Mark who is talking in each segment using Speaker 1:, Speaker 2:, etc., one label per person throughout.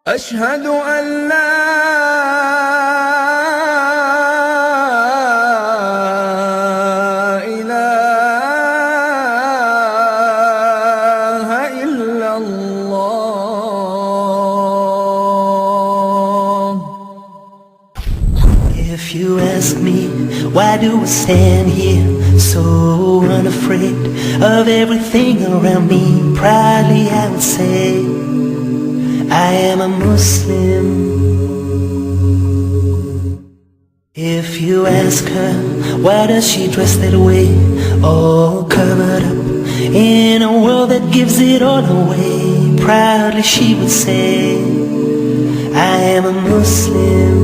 Speaker 1: أشهد أن لا إله إلا الله.
Speaker 2: If you ask me, why do I stand here so unafraid of everything around me? Proudly I would say I am a Muslim. If you ask her, why does she dress that way, all covered up in a world that gives it all away? Proudly she would say, I am a Muslim.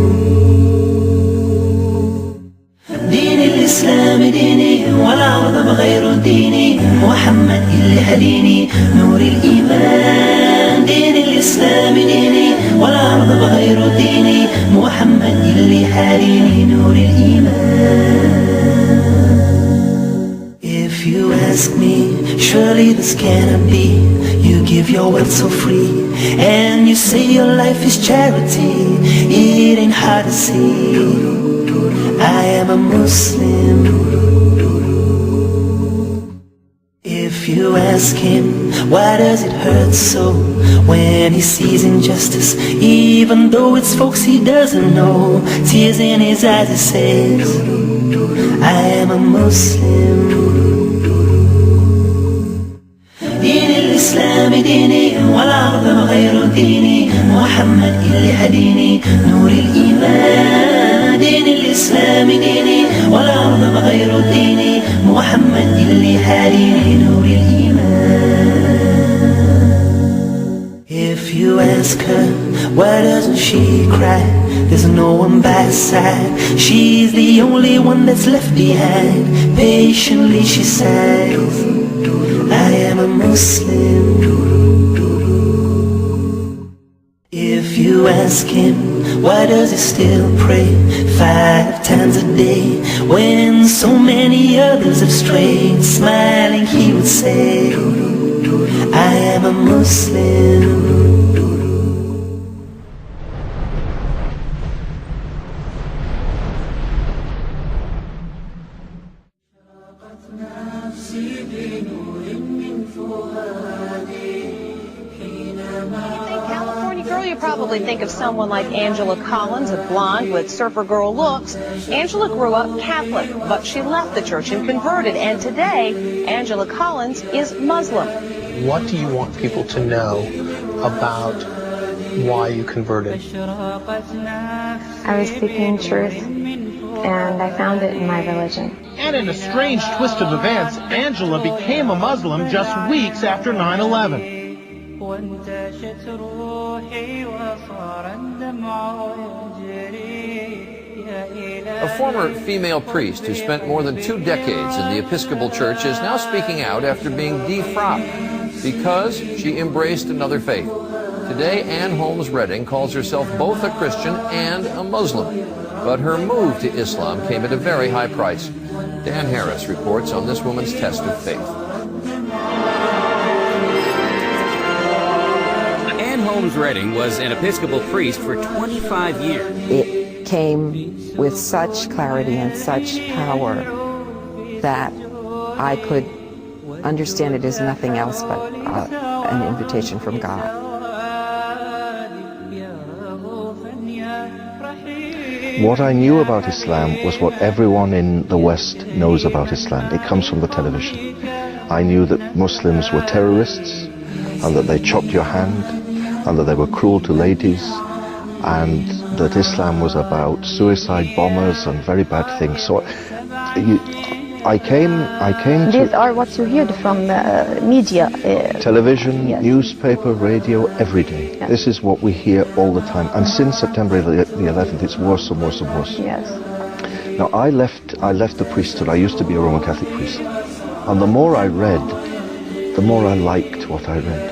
Speaker 2: دين الإسلام ديني والعرض بغير ديني، محمد اللي هديني نور الإيمان. دين الإسلام ديني والعرض بغير ديني، محمد اللي هديني نور الإيمان. If you ask me, surely this cannot be. You give your wealth so free, and you say your life is charity. It ain't hard to see, I am a Muslim. If you ask him, why does it hurt so when he sees injustice, even though it's folks he doesn't know? Tears in his eyes, he says, I am a Muslim. دين الإسلام ديني والعرض بغير ديني، محمد اللي هديني نور الإيمان. دين الإسلام ديني والعرض بغير ديني، محمد اللي هديني نور الإيمان. If you ask her, why doesn't she cry? There's no one by her side. She's the only one that's left behind. Patiently she sighs, I am a Muslim. If you ask him, why does he still pray 5 times a day when so many others have strayed? Smiling he would say, I am a Muslim.
Speaker 3: You probably think of someone like Angela Collins, a blonde with surfer girl looks. Angela grew up Catholic, but she left the church and converted, and today Angela Collins is Muslim.
Speaker 4: What do you want people to know about why you converted?
Speaker 5: I was seeking truth, and I found it in my religion.
Speaker 6: And in a strange twist of events, Angela became a Muslim just weeks after 9/11.
Speaker 7: A former female priest who spent more than 2 decades in the Episcopal Church is now speaking out after being defrocked because she embraced another faith. Today, Ann Holmes Redding calls herself both a Christian and a Muslim, but her move to Islam came at a very high price. Dan Harris reports on this woman's test of faith.
Speaker 8: Holmes Redding was an Episcopal priest for 25 years.
Speaker 9: It came with such clarity and such power that I could understand it as nothing else but an invitation from God.
Speaker 10: What I knew about Islam was what everyone in the West knows about Islam. It comes from the television. I knew that Muslims were terrorists and that they chopped your hand, and that they were cruel to ladies, and that Islam was about suicide bombers and very bad things. So I came
Speaker 5: These are what you heard from media.
Speaker 10: Television,
Speaker 5: yes.
Speaker 10: Newspaper, radio, every day.
Speaker 5: Yes.
Speaker 10: This is what we hear all the time. And since September the 11th, it's worse and worse and worse.
Speaker 5: Yes.
Speaker 10: Now, I left the priesthood. I used to be a Roman Catholic priest. And the more I read, the more I liked what I read.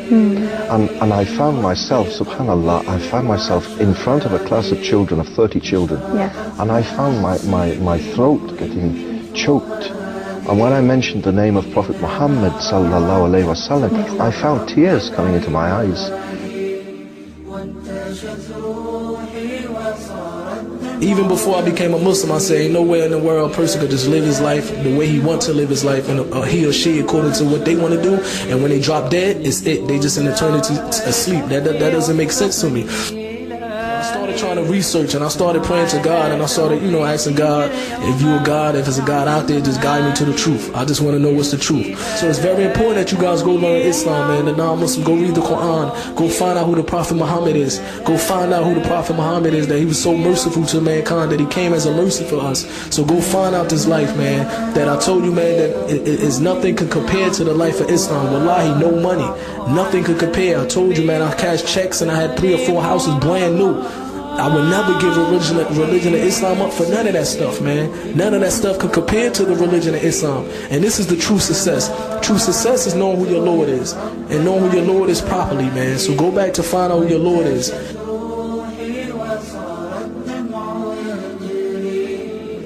Speaker 10: And I found myself, subhanAllah, I found myself in front of a class of children, of 30 children.
Speaker 5: Yes.
Speaker 10: And I found my throat getting choked. And when I mentioned the name of Prophet Muhammad sallallahu alaihi wasallam, I found tears coming into my eyes.
Speaker 11: Even before I became a Muslim, I said, ain't nowhere in the world a person could just live his life the way he wants to live his life, and he or she according to what they want to do. And when they drop dead, it's it. They just in eternity asleep. That doesn't make sense to me. I started trying to research, and I started praying to God, and I started, asking God, if you are God, if there's a God out there, just guide me to the truth. I just want to know what's the truth. So it's very important that you guys go learn Islam, man. The non-Muslim, go read the Quran, go find out who the Prophet Muhammad is. Go find out who the Prophet Muhammad is, that he was so merciful to mankind, that he came as a mercy for us. So go find out this life, man, that I told you, man, that is nothing can compare to the life of Islam. Wallahi, no money. Nothing could compare. I told you, man, I cashed checks and I had 3 or 4 houses brand new. I would never give religion of Islam up for none of that stuff, man. None of that stuff can compare to the religion of Islam. And this is the true success. True success is knowing who your Lord is. And knowing who your Lord is properly, man. So go back to find out who your Lord is.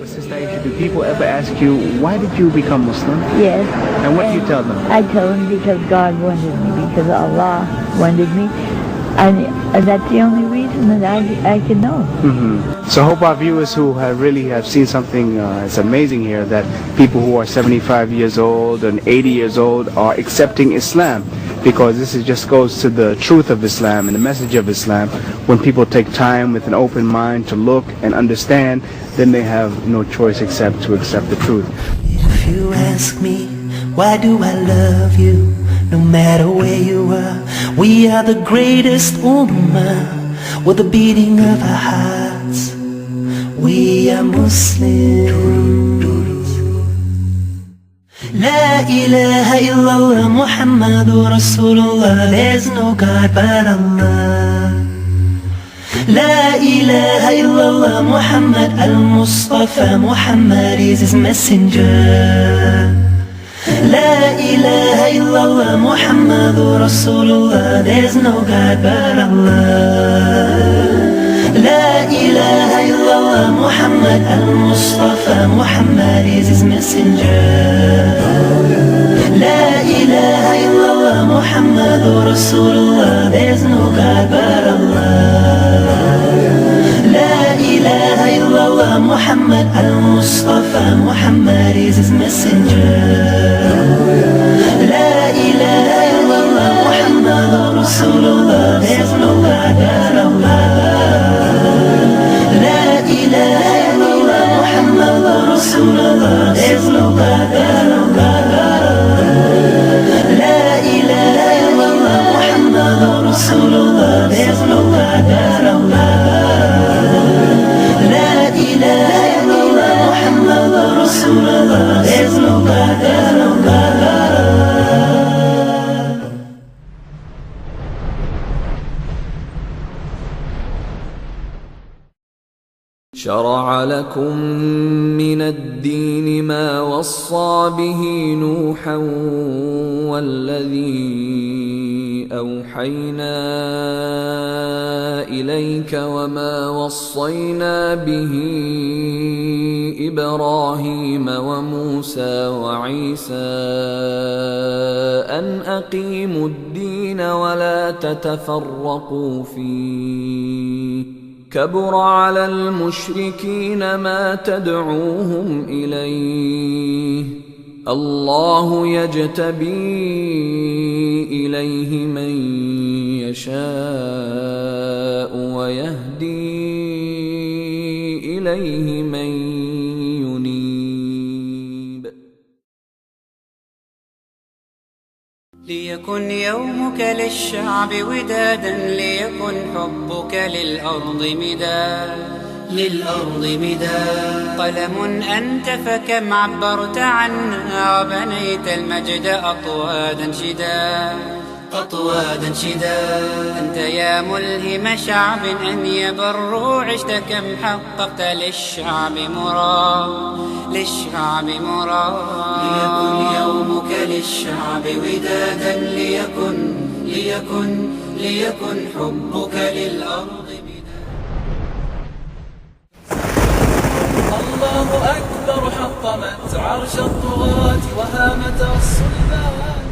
Speaker 12: Sister Aisha, do people ever ask you, why did you become Muslim?
Speaker 13: Yes.
Speaker 12: And what do you tell them?
Speaker 13: I tell them because God wanted me, because Allah wanted me. And that's the only reason that I can know.
Speaker 12: So hope our viewers who really have seen something that's amazing here, that people who are 75 years old and 80 years old are accepting Islam, because this just goes to the truth of Islam and the message of Islam. When people take time with an open mind to look and understand, then they have no choice except to accept the truth.
Speaker 2: If you ask me, why do I love you? No matter where you are, we are the greatest ummah. With the beating of our hearts, we are Muslims. La ilaha illallah Muhammadur Rasulullah. There's no God but Allah. La ilaha illallah Muhammad al-Mustafa. Muhammad is his messenger. La ilaha illallah Muhammadur Rasulullah. There's no God but Allah. La ilaha illallah Muhammad al-Mustafa. Muhammad is his messenger. La ilaha illallah Muhammadur Rasulullah. There's no God but Allah. La ilaha illallah Muhammad al-Mustafa. Muhammad is his messenger. La ilaha illallah Muhammadur Rasulullah. There's no God but Allah. La ilaha illallah Muhammadur Rasulullah. There's no God but Allah. La ilaha illallah Muhammadur Rasulullah. There's no God but Allah. La ilaha illallah Muhammadur Rasulullah. There's no God but Allah.
Speaker 1: شرع لكم من الدين ما وصى به نوحا والذي أوحينا إليك وما وصينا به إبراهيم وموسى وعيسى أن أقيموا الدين ولا تتفرقوا فيه كبر على المشركين ما تدعوهم إليه الله يجتبي إليه من يشاء ويهدي إليه من ينيب.
Speaker 14: ليكن يومك للشعب ودادا ليكن حبك للأرض مداد قلم أنت فكم عبرت عنا وبنيت المجد أطوادا شداد أنت يا ملهم شعب أن يبروا عشت كم حققت للشعب ليكن يومك للشعب ودادا ليكن حبك للأرض
Speaker 15: الله أكبر حطمت عرش الطغاة وهامت الصلبان